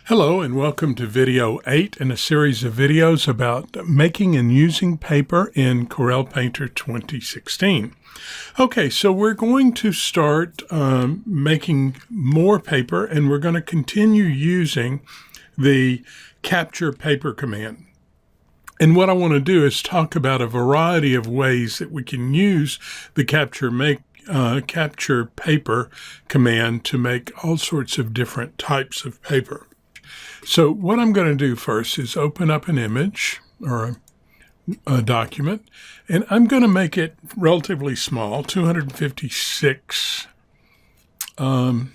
Hello and welcome to video 8 in a series of videos about making and using paper in Corel Painter 2016. Okay, so we're going to start making more paper, and we're going to continue using the capture paper command. And what I want to do is talk about a variety of ways that we can use the capture paper command to make all sorts of different types of paper. So what I'm going to do first is open up an image or a document, and I'm going to make it relatively small, 256. You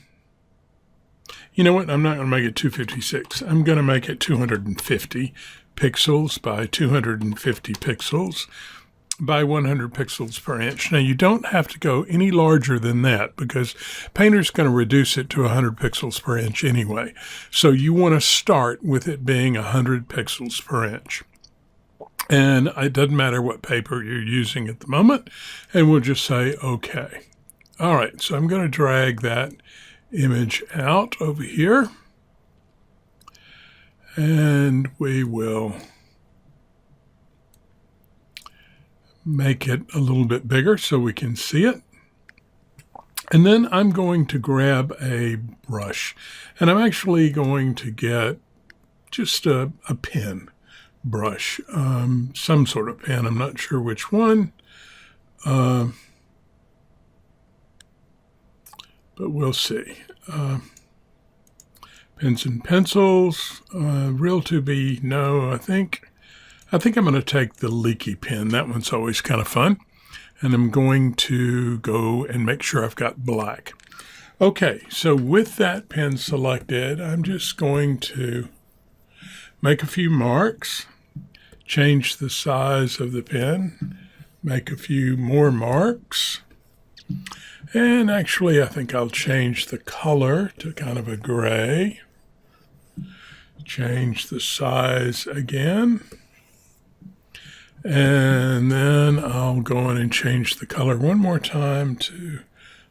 know what? I'm not going to make it 256. I'm going to make it 250 pixels by 250 pixels by 100 pixels per inch. Now, you don't have to go any larger than that because Painter's going to reduce it to 100 pixels per inch anyway. So you want to start with it being 100 pixels per inch. And it doesn't matter what paper you're using at the moment, and we'll just say OK. All right, so I'm going to drag that image out over here, and we will make it a little bit bigger so we can see it. And then I'm going to grab a brush, and I'm actually going to get just a pen brush, some sort of pen. I'm not sure which one, but we'll see. Pens and pencils, Real2B, no, I think I'm going to take the leaky pen. That one's always kind of fun. And I'm going to go and make sure I've got black. Okay, so with that pen selected, I'm just going to make a few marks, change the size of the pen, make a few more marks. And actually, I think I'll change the color to kind of a gray. Change the size again. And then I'll go in and change the color one more time to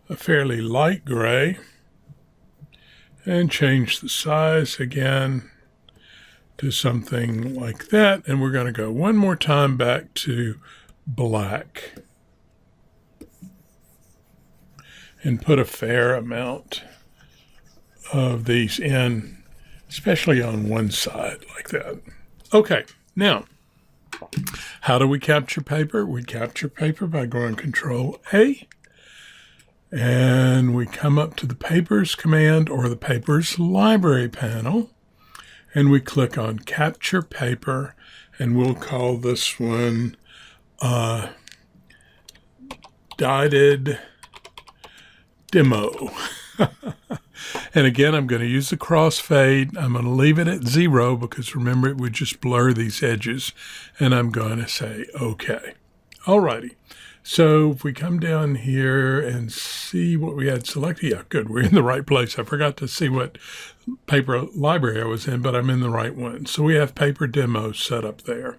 a fairly light gray, and change the size again to something like that. And we're going to go one more time back to black and put a fair amount of these in, especially on one side like that. Okay, now, how do we capture paper? We capture paper by going Control A, and we come up to the Papers command or the Papers Library panel, and we click on Capture Paper, and we'll call this one Guided Demo. And again, I'm going to use the crossfade. I'm going to leave it at 0 because remember, it would just blur these edges. And I'm going to say OK. Alrighty. So if we come down here and see what we had selected, yeah, good. We're in the right place. I forgot to see what paper library I was in, but I'm in the right one. So we have Paper Demo set up there.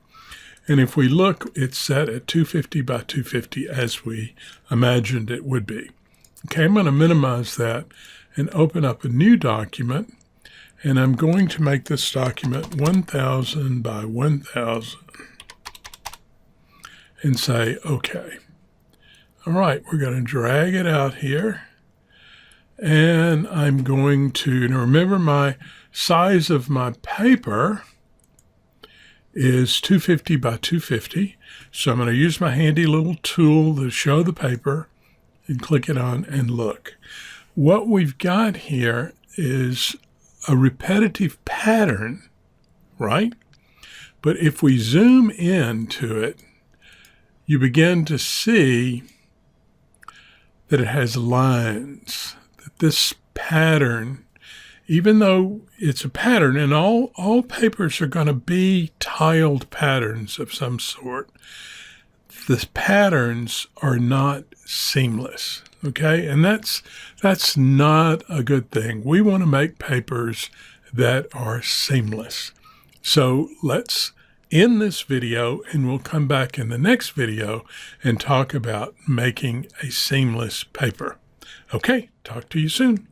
And if we look, it's set at 250 by 250 as we imagined it would be. Okay, I'm going to minimize that and open up a new document, and I'm going to make this document 1000 by 1000 and say OK. All right, we're going to drag it out here, and I'm going to, now remember my size of my paper is 250 by 250, so I'm going to use my handy little tool to show the paper and click it on and look. What we've got here is a repetitive pattern, right? But if we zoom into it, you begin to see that it has lines, that this pattern, even though it's a pattern, and all papers are going to be tiled patterns of some sort, the patterns are not seamless. Okay, and that's not a good thing. We want to make papers that are seamless. So let's end this video, and we'll come back in the next video and talk about making a seamless paper. Okay, talk to you soon.